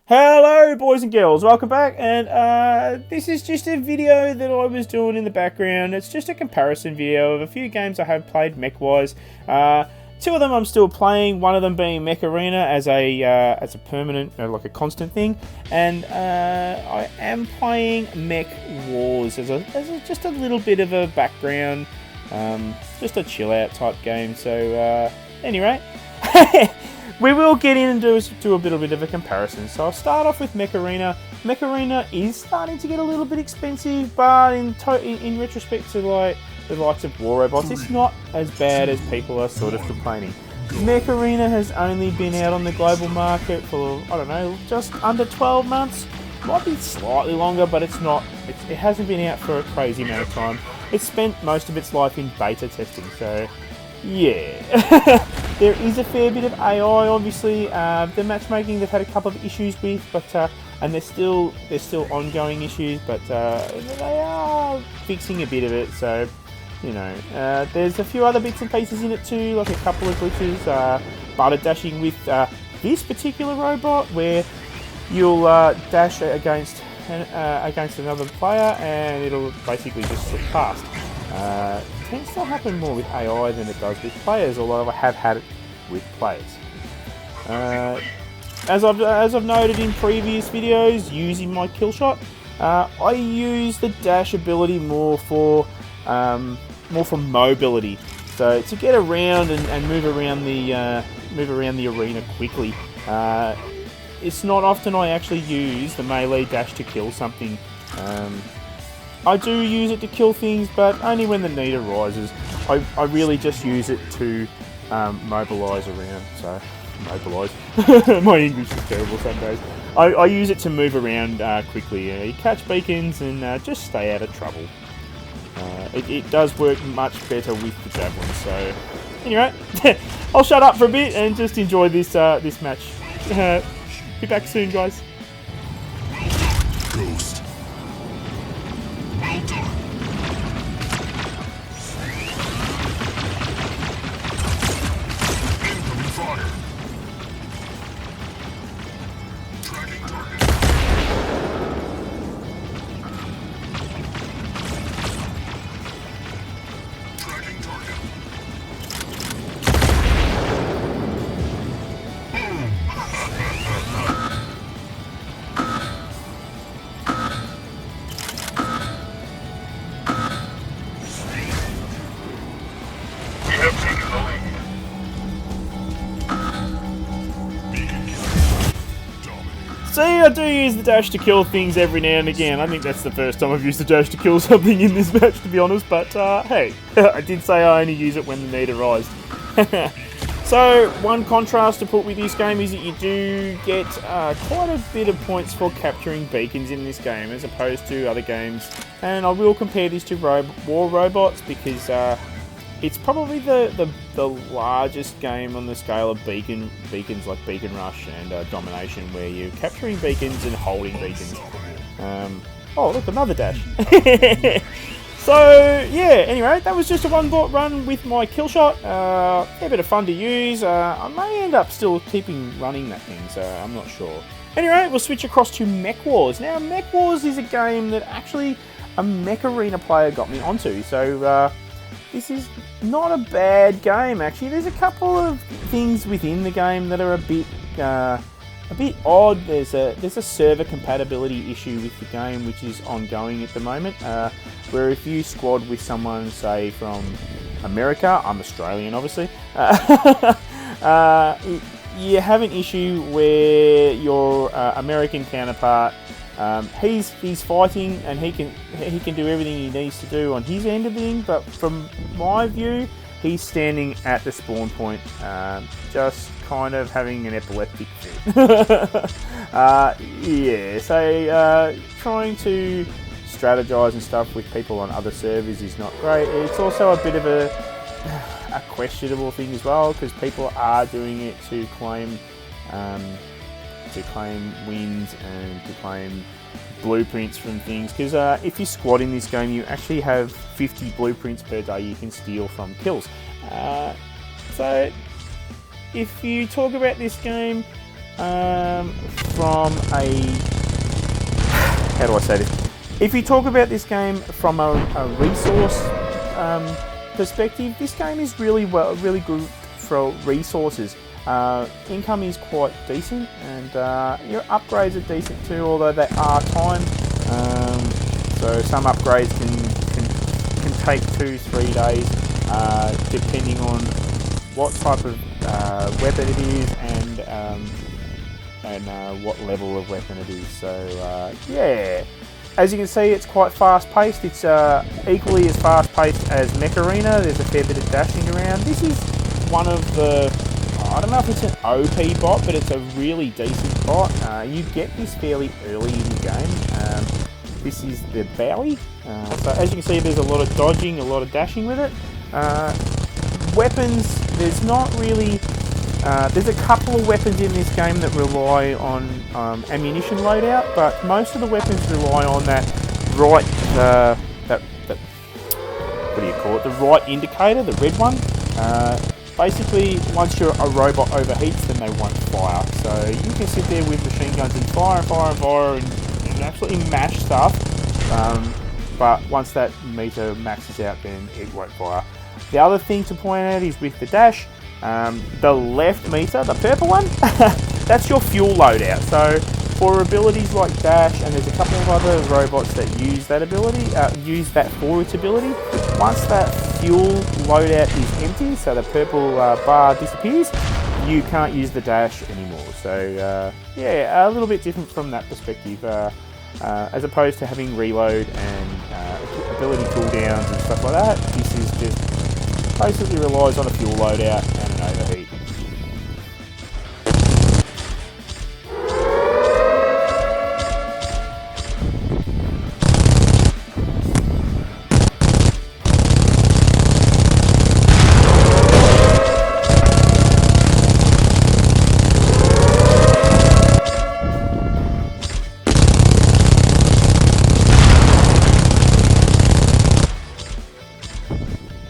Hello boys and girls, welcome back, and this is just a video that I was doing in the background. It's just a comparison video of a few games I have played Mech Wars. Two of them I'm still playing, one of them being Mech Arena as a permanent, like a constant thing, and I am playing Mech Wars as just a little bit of a background, just a chill out type game. So anyway. We will get in and do a little bit of a comparison. So I'll start off with Mech Arena. Mech Arena is starting to get a little bit expensive, but in retrospect to like the likes of War Robots, it's not as bad as people are sort of complaining. Mech Arena has only been out on the global market for, I don't know, just under 12 months. Might be slightly longer, but it hasn't been out for a crazy amount of time. It's spent most of its life in beta testing, so yeah. There is a fair bit of AI, obviously. The matchmaking they've had a couple of issues with, but and there's still ongoing issues, but they are fixing a bit of it. So, you know, there's a few other bits and pieces in it too, like a couple of glitches, butter dashing with this particular robot, where you'll dash against another player, and it'll basically just slip past. Tends to happen more with AI than it does with players, although I have had it with players. As I've noted in previous videos, using my kill shot, I use the dash ability more for mobility. So to get around and move around the arena quickly. It's not often I actually use the melee dash to kill something. I do use it to kill things, but only when the need arises. I really just use it to mobilise around. So, mobilise. My English is terrible some days. I use it to move around quickly. You catch beacons and just stay out of trouble. It does work much better with the javelin. So, anyway, I'll shut up for a bit and just enjoy this match. Be back soon, guys. Ghost. Well done. Incoming fire. Tracking target. Tracking target. See, I do use the dash to kill things every now and again. I think that's the first time I've used the dash to kill something in this match, to be honest. But hey, I did say I only use it when the need arises. So, one contrast to put with this game is that you do get quite a bit of points for capturing beacons in this game, as opposed to other games. And I will compare this to War Robots, because it's probably the largest game on the scale of beacons like Beacon Rush and Domination, where you're capturing beacons and holding beacons. Oh, look, another dash. So, yeah, anyway, that was just a one-bot run with my kill shot. A bit of fun to use. I may end up still keeping running that thing, so I'm not sure. Anyway, we'll switch across to Mech Wars. Now, Mech Wars is a game that actually a Mech Arena player got me onto, so this is not a bad game, actually. There's a couple of things within the game that are a bit odd. There's a server compatibility issue with the game, which is ongoing at the moment, where if you squad with someone, say, from America, I'm Australian, obviously, you have an issue where your American counterpart, he's fighting and he can do everything he needs to do on his end of the thing, but from my view, he's standing at the spawn point, just kind of having an epileptic fit. Yeah, so trying to strategize and stuff with people on other servers is not great. It's also a bit of a questionable thing as well, because people are doing it to claim wins and to claim blueprints from things, because if you squad in this game, you actually have 50 blueprints per day you can steal from kills. So if you talk about this game, from a... How do I say this? If you talk about this game from a resource perspective, this game is really good for resources. Income is quite decent, and your upgrades are decent too, although they are timed. So some upgrades can take 2-3 days, depending on what type of weapon it is and what level of weapon it is. So yeah. As you can see, it's quite fast-paced. It's equally as fast-paced as Mech Arena. There's a fair bit of dashing around. This is one of the... I don't know if it's an OP bot, but it's a really decent bot. You get this fairly early in the game. This is the Bowie. So as you can see, there's a lot of dodging, a lot of dashing with it. Weapons, there's not really... there's a couple of weapons in this game that rely on ammunition loadout, but most of the weapons rely on that right, what do you call it? The right indicator, the red one. Basically, once a robot overheats, then they won't fire. So you can sit there with machine guns and fire and fire and fire and absolutely mash stuff. But once that meter maxes out, then it won't fire. The other thing to point out is with the dash. The left meter, the purple one, that's your fuel loadout. So for abilities like dash, and there's a couple of other robots that use that ability, use that for its ability. Once that fuel loadout is empty, so the purple bar disappears, you can't use the dash anymore. So yeah, a little bit different from that perspective, as opposed to having reload and ability cooldowns and stuff like that. This is just basically relies on a fuel loadout and an overheat.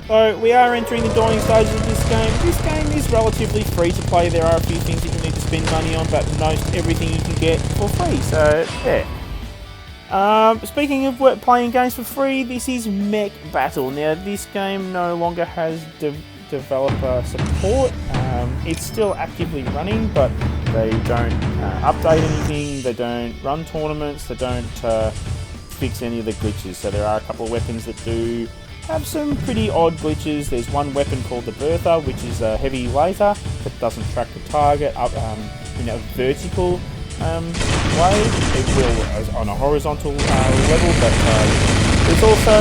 So we are entering the dying stages of this game. This game is relatively free to play. There are a few things that you need to spend money on, but most everything you can get for free. So yeah. Speaking of playing games for free, this is Mech Battle. Now this game no longer has developer support. It's still actively running, but they don't update anything. They don't run tournaments. They don't fix any of the glitches. So there are a couple of weapons that do have some pretty odd glitches. There's one weapon called the Bertha, which is a heavy laser that doesn't track the target up in a vertical way. It will on a horizontal level, but there's also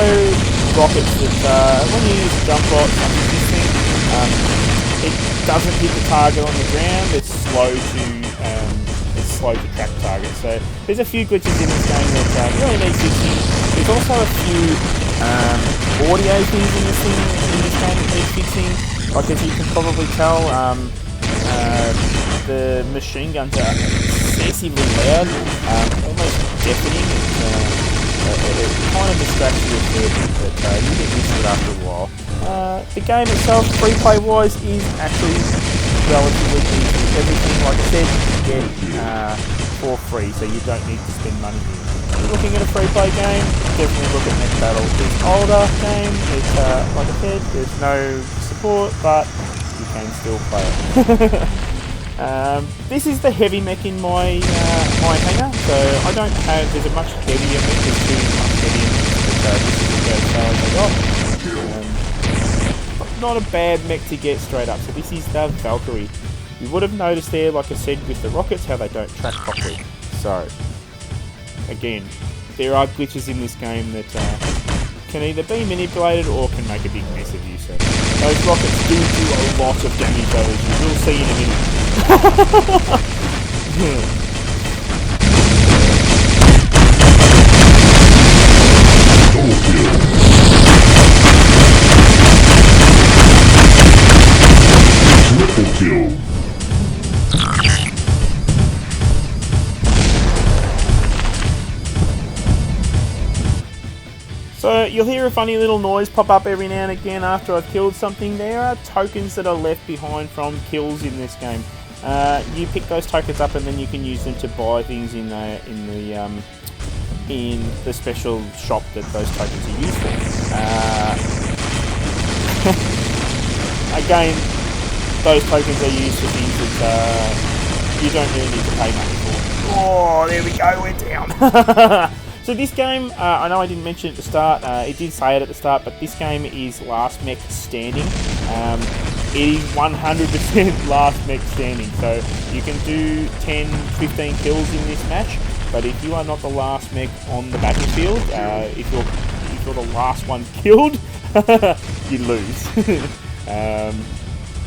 rockets that when you use jump rockets such as this thing, it doesn't hit the target on the ground. It's slow to track targets. So there's a few glitches in this game that really need fixing. There's also a few audio things in this game that need fixing. Like as you can probably tell, the machine guns are excessively loud, almost deafening. It kind of distracts you a fair bit, but you get used to it after a while. The game itself, free play wise, is actually relatively easy. Everything, like I said, you get for free, so you don't need to spend money here. If you're looking at a free play game, definitely look at Mech Battle. It's an older game, it's, like I said, there's no support, but you can still play it. This is the heavy mech in my my hangar, so I don't have, there's a much heavier mech, there's two much heavier mechs, but this is about as far as I got. Not a bad mech to get straight up, so this is the Valkyrie. You would have noticed there, like I said, with the rockets, how they don't track properly. So, again, there are glitches in this game that can either be manipulated or can make a big mess of you. So, those rockets do a lot of damage, though, as you will see in a minute. Triple kill. So you'll hear a funny little noise pop up every now and again after I've killed something. There are tokens that are left behind from kills in this game. you pick those tokens up, and then you can use them to buy things in the special shop that those tokens are used for. Again, those tokens are used for things that you don't really need to pay money for. Oh, there we go, we're down. So this game, I know I didn't mention it at the start, it did say it at the start, but this game is Last Mech Standing. It is 100% Last Mech Standing, so you can do 10, 15 kills in this match, but if you are not the last mech on the battlefield, if you're the last one killed, you lose.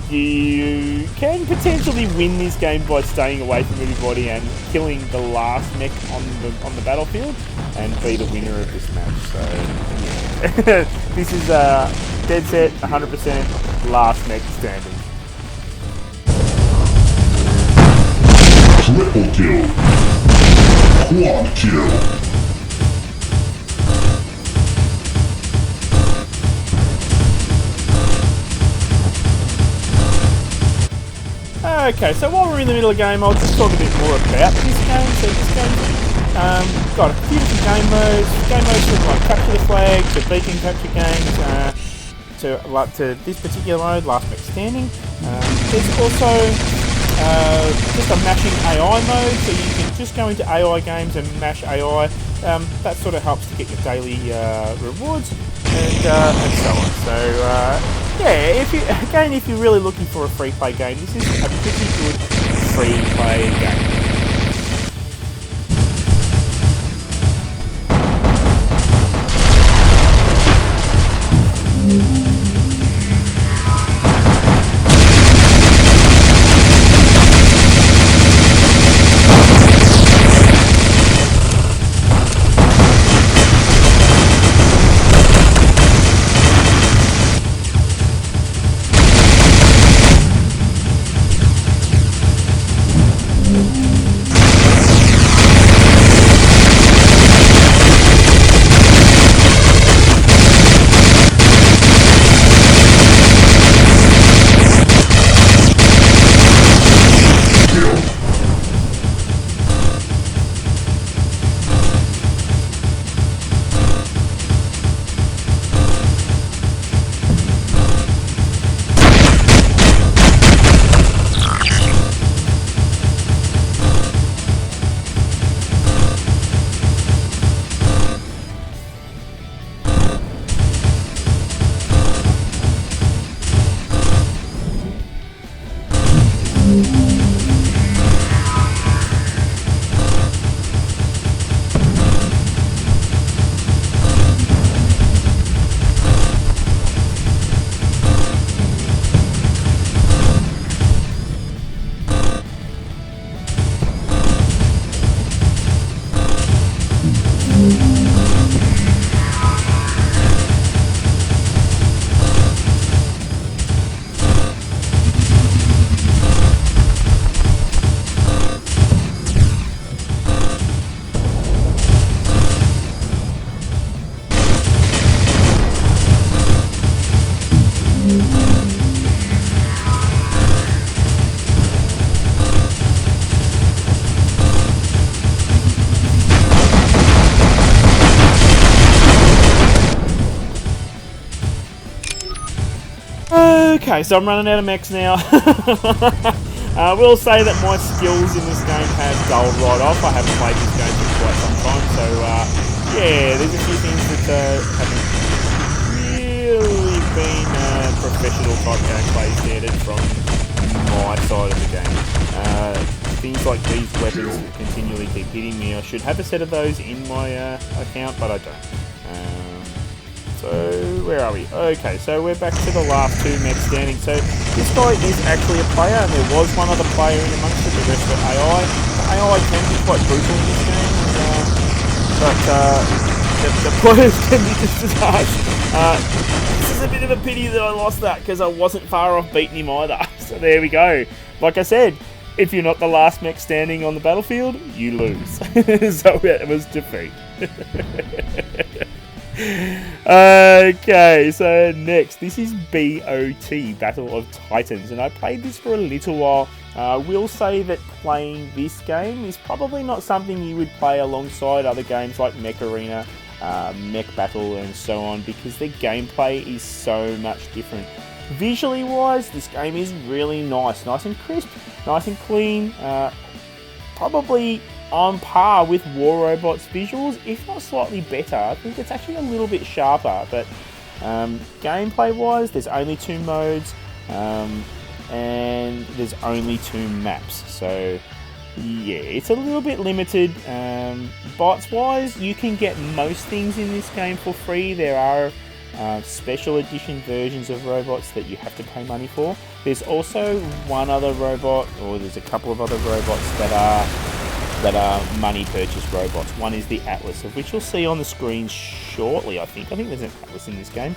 You can potentially win this game by staying away from everybody and killing the last mech on the battlefield and be the winner of this match. So yeah. This is dead set 100% Last Mech Standing. Triple kill. Quad kill. Okay, so while we're in the middle of the game, I'll just talk a bit more about this game. So this game's got a few different game modes. Game modes from like capture the flag to beacon capture games to this particular mode, Last Mech Standing. There's also just a mashing AI mode, so you can just go into AI games and mash AI. That sort of helps to get your daily rewards and so on. So yeah, if you're really looking for a free play game, this is a pretty good free play game. Okay, so I'm running out of mechs now. I will say that my skills in this game have dulled right off. I haven't played this game for quite some time, so yeah, there's a few things that haven't really been professional type gameplay standard from my side of the game. Things like these weapons continually keep hitting me. I should have a set of those in my account, but I don't. So, where are we? Okay, so we're back to the last two mechs standing. So, this guy is actually a player, and there was one other player in amongst it, the rest are AI. The AI can be quite brutal in this game, but the players can be just as harsh. This is a bit of a pity that I lost that, because I wasn't far off beating him either. So, there we go. Like I said, if you're not the last mech standing on the battlefield, you lose. So, it was defeat. Okay, so next, this is BOT, Battle of Titans, and I played this for a little while. I will say that playing this game is probably not something you would play alongside other games like Mech Arena, Mech Battle, and so on, because the gameplay is so much different. Visually wise, this game is really nice and crisp, nice and clean, probably on par with War Robot's visuals, if not slightly better. I think it's actually a little bit sharper, but gameplay wise, there's only 2 modes, and there's only 2 maps, so yeah, it's a little bit limited. Bots wise, you can get most things in this game for free. There are special edition versions of robots that you have to pay money for. There's also one other robot, or there's a couple of other robots that are money purchase robots. One is the Atlas, of which you'll see on the screen shortly. I think there's an Atlas in this game.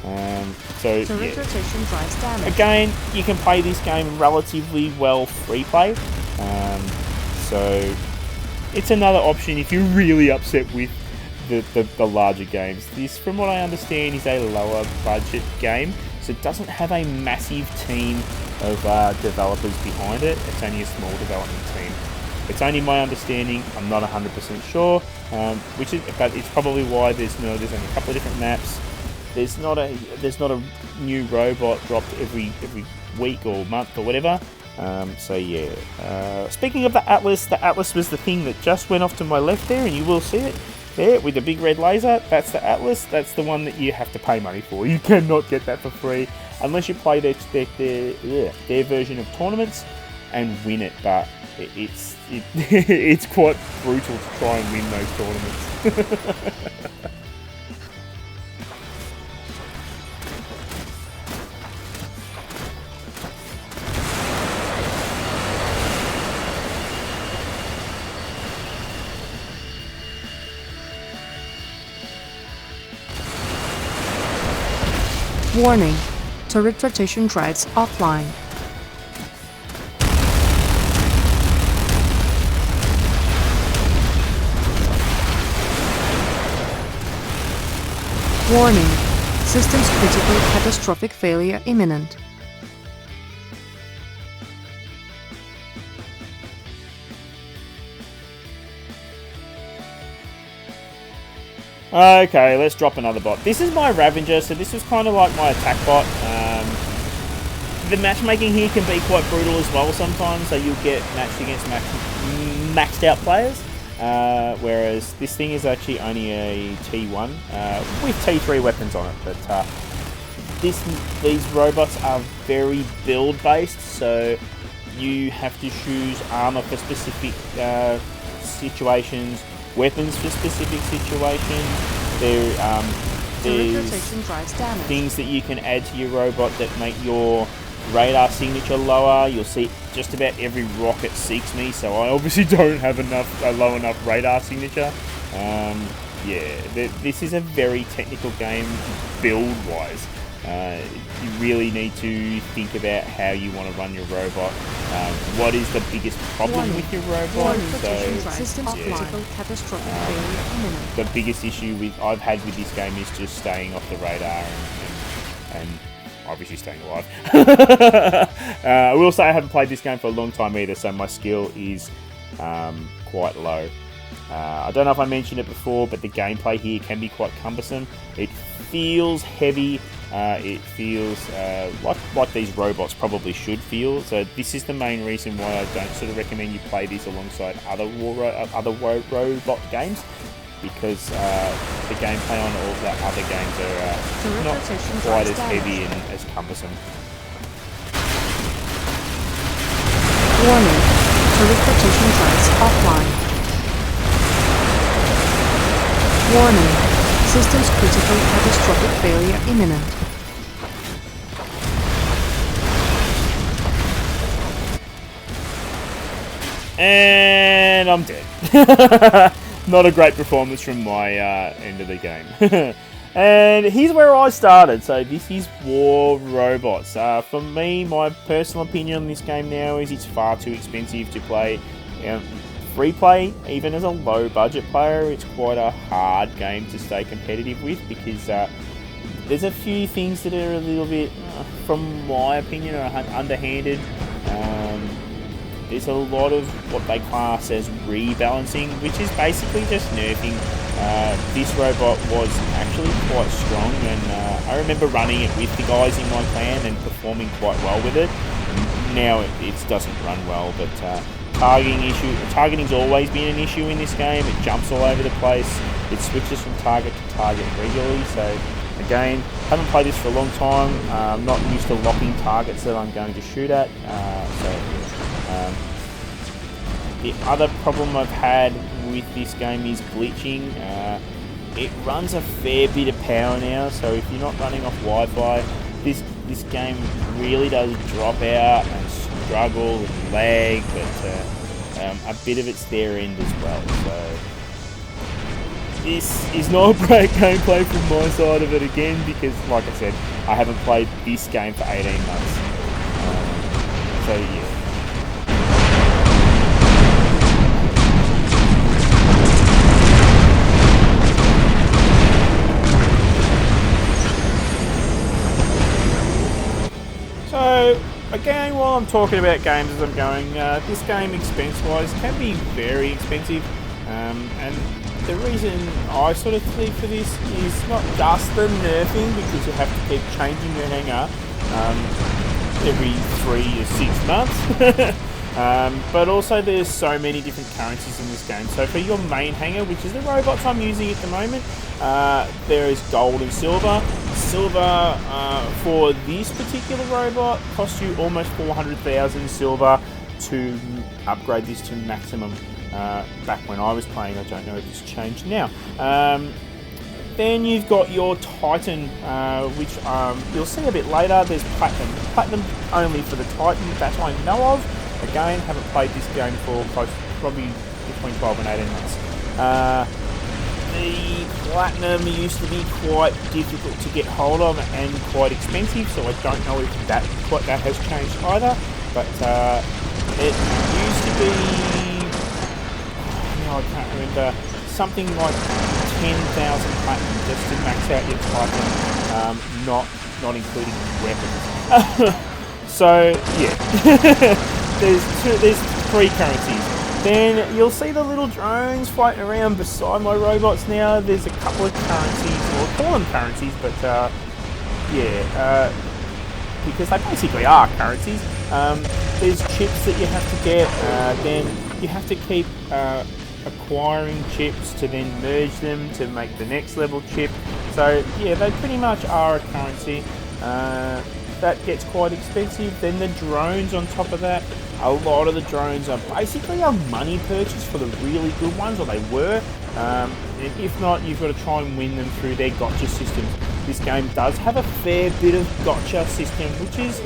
So yeah. Rotation drives damage. Again, you can play this game relatively well free play. So it's another option if you're really upset with the larger games. This, from what I understand, is a lower budget game, so it doesn't have a massive team of developers behind it. It's only a small development team. It's only my understanding. I'm not 100% sure, but it's probably why there's only a couple of different maps. There's not a new robot dropped every week or month or whatever. So yeah. Speaking of the Atlas was the thing that just went off to my left there, and you will see it there with the big red laser. That's the Atlas. That's the one that you have to pay money for. You cannot get that for free unless you play their version of tournaments and win it. But it's quite brutal to try and win those tournaments. Warning, turret rotation drives offline. Warning, systems critical, catastrophic failure imminent. Okay, let's drop another bot. This is my Ravager, so this is kind of like my attack bot. The matchmaking here can be quite brutal as well sometimes, so you'll get matched against maxed out players, whereas this thing is actually only a T1 with T3 weapons on it. But these robots are very build based, so you have to choose armor for specific situations, weapons for specific situations. There's things that you can add to your robot that make your radar signature lower. You'll see just about every rocket seeks me, so I obviously don't have a low enough radar signature. Yeah, this is a very technical game build wise. You really need to think about how you want to run your robot. What is the biggest problem with your robot? The biggest issue I've had with this game is just staying off the radar and obviously staying alive. I will say I haven't played this game for a long time either, so my skill is quite low. I don't know if I mentioned it before, but the gameplay here can be quite cumbersome. It feels heavy. It feels like these robots probably should feel. So this is the main reason why I don't sort of recommend you play this alongside other robot games, because the gameplay on all the other games are not quite as heavy and as cumbersome. Warning, turret rotation drives offline. Warning, systems critical, catastrophic failure imminent. And I'm dead. Not a great performance from my end of the game. And here's where I started. So this is War Robots. For me, my personal opinion on this game now is it's far too expensive to play. free play, even as a low budget player, it's quite a hard game to stay competitive with, because there's a few things that are a little bit, from my opinion, are underhanded. There's a lot of what they class as rebalancing, which is basically just nerfing. This robot was actually quite strong, and I remember running it with the guys in my clan and performing quite well with it. Now it doesn't run well, but targeting's always been an issue in this game. It jumps all over the place. It switches from target to target regularly. So again, haven't played this for a long time. I'm not used to locking targets that I'm going to shoot at. The other problem I've had with this game is glitching. It runs a fair bit of power now, so if you're not running off Wi-Fi, this game really does drop out and struggle and lag, but a bit of it's their end as well. So this is not a great gameplay from my side of it again, because like I said, I haven't played this game for 18 months. So yeah. So, again, while I'm talking about games as I'm going, this game, expense-wise, can be very expensive, and the reason I sort of think for this is not just the nerfing, because you have to keep changing your hanger every 3 to 6 months, but also there's so many different currencies in this game. So for your main hanger, which is the robots I'm using at the moment, there is gold and silver. Silver for this particular robot costs you almost 400,000 silver to upgrade this to maximum. Back when I was playing, I don't know if it's changed now. Then you've got your Titan, which you'll see a bit later. There's Platinum. Platinum only for the Titan that I know of. Again, haven't played this game for probably between 12 and 18 months. The Platinum used to be quite difficult to get hold of and quite expensive, so I don't know if that has changed either. But it used to be, I can't remember, something like 10,000 Platinum just to max out your Titan, not including weapons. So yeah, there's 3 currencies. Then you'll see the little drones floating around beside my robots now. There's a couple of currencies, or call them currencies, but because they basically are currencies. There's chips that you have to get, then you have to keep acquiring chips to then merge them to make the next level chip. So yeah, they pretty much are a currency. That gets quite expensive. Then the drones on top of that, a lot of the drones are basically a money purchase for the really good ones, or they were. And if not, you've got to try and win them through their gotcha systems. This game does have a fair bit of gotcha system, which is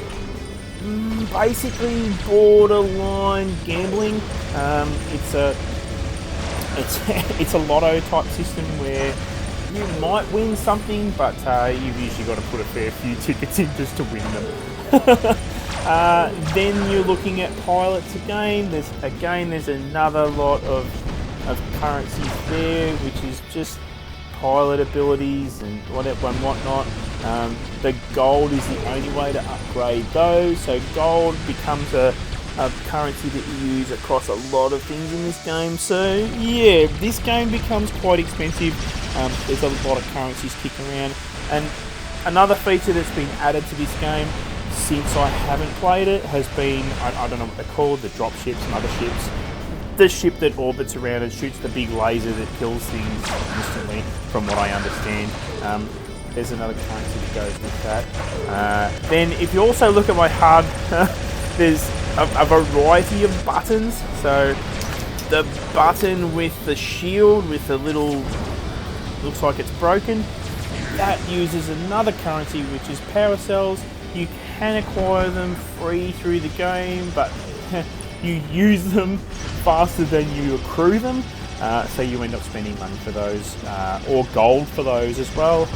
basically borderline gambling. It's a lotto type system where you might win something, but you've usually got to put a fair few tickets in just to win them. Then you're looking at pilots again. There's another lot of currencies there, which is just pilot abilities and whatnot. The gold is the only way to upgrade those. So gold becomes a currency that you use across a lot of things in this game. So yeah, this game becomes quite expensive. There's a lot of currencies kicking around, and another feature that's been added to this game since I haven't played it has been, I don't know what they're called, the drop ships and other ships. The ship that orbits around and shoots the big laser that kills things instantly, from what I understand. There's another currency that goes with that. Then if you also look at my HUD, there's a variety of buttons. So the button with the shield with the little, looks like it's broken, that uses another currency, which is power cells. You can acquire them free through the game, but you use them faster than you accrue them, so you end up spending money for those, or gold for those as well.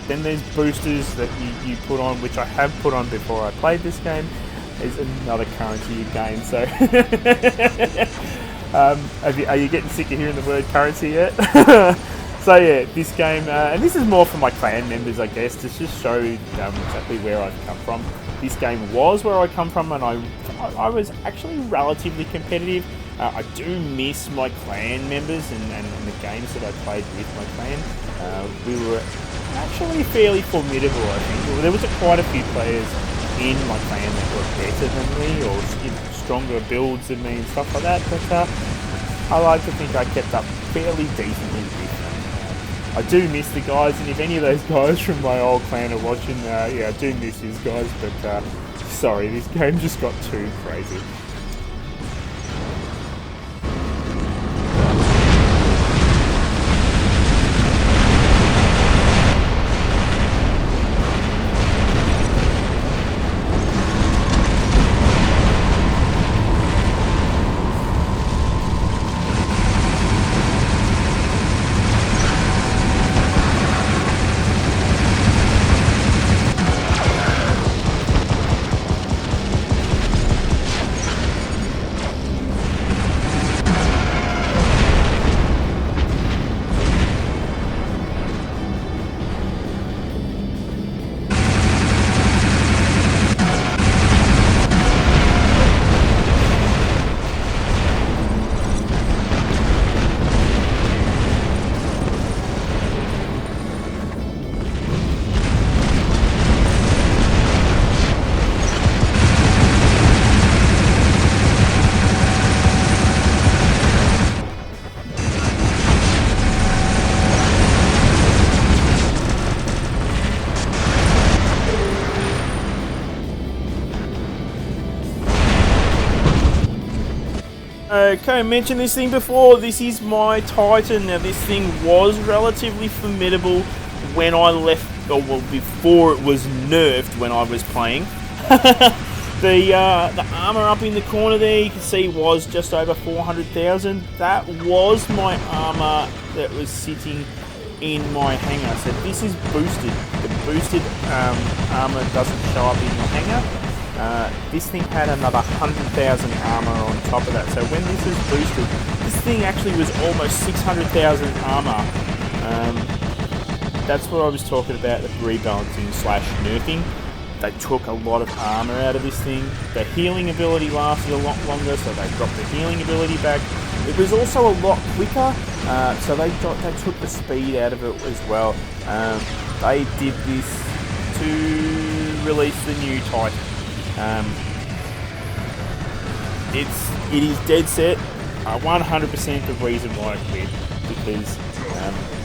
Then there's boosters that you put on, which I have put on before I played this game. There's another currency again, so Are you getting sick of hearing the word currency yet? So yeah, this game, and this is more for my clan members, I guess, to just show exactly where I've come from. This game was where I come from, and I was actually relatively competitive. I do miss my clan members and the games that I played with my clan. We were actually fairly formidable, I think. There was quite a few players in my clan that were better than me, or stronger builds than me and stuff like that, but I like to think I kept up fairly decently with them. I do miss the guys, and if any of those guys from my old clan are watching, yeah, I do miss these guys, but sorry, this game just got too crazy. Okay, I mentioned this thing before. This is my Titan. Now, this thing was relatively formidable when I left, or well, before it was nerfed when I was playing. The armor up in the corner there, you can see, was just over 400,000. That was my armor that was sitting in my hangar. So this is boosted. The boosted armor doesn't show up in your hangar. This thing had another 100,000 armor on top of that. So when this was boosted, this thing actually was almost 600,000 armor. That's what I was talking about, the rebalancing slash nerfing. They took a lot of armor out of this thing. The healing ability lasted a lot longer, so they dropped the healing ability back. It was also a lot quicker, so they took the speed out of it as well. They did this to release the new Titan. It is dead set 100% the reason why I quit, because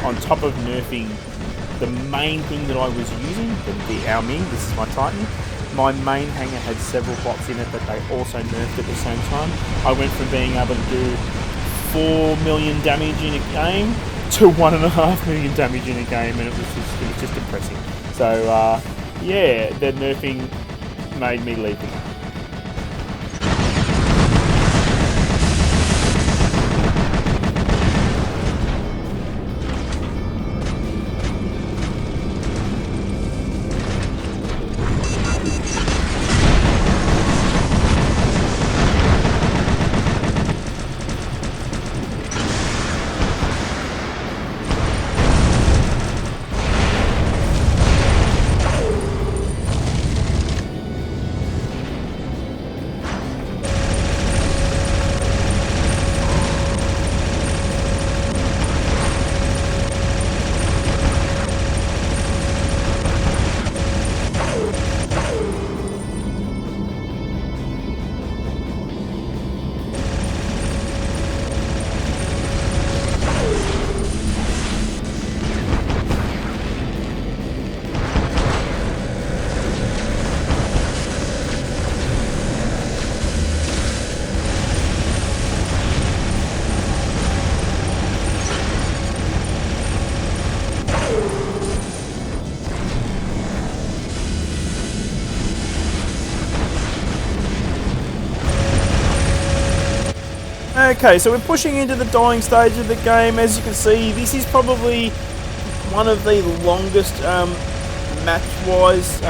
on top of nerfing the main thing that I was using, the Ao Ming, this is my Titan, my main hangar had several bots in it that they also nerfed at the same time. I went from being able to do 4 million damage in a game to 1.5 million damage in a game, and it was just depressing. So yeah, the nerfing made me leave the game. Okay, so we're pushing into the dying stage of the game. As you can see, this is probably one of the longest match-wise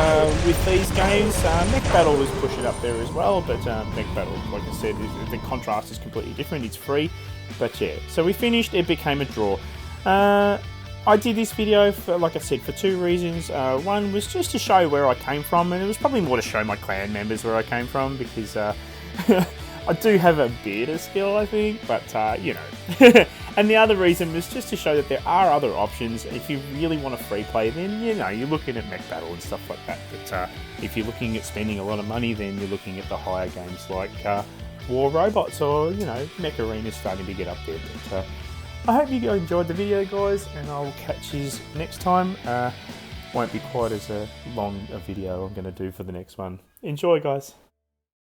with these games, Mech Battle was pushing up there as well, but Mech Battle, like I said, the contrast is completely different. It's free, but yeah. So we finished. It became a draw. I did this video, for, like I said, for two reasons. One was just to show where I came from, and it was probably more to show my clan members where I came from, because I do have a bit of skill, I think, but, you know. And the other reason was just to show that there are other options. If you really want a free play, then, you know, you're looking at Mech Battle and stuff like that. But if you're looking at spending a lot of money, then you're looking at the higher games like War Robots, or, you know, Mech Arena is starting to get up there. But I hope you enjoyed the video, guys, and I'll catch you next time. Won't be quite as long a video I'm going to do for the next one. Enjoy, guys.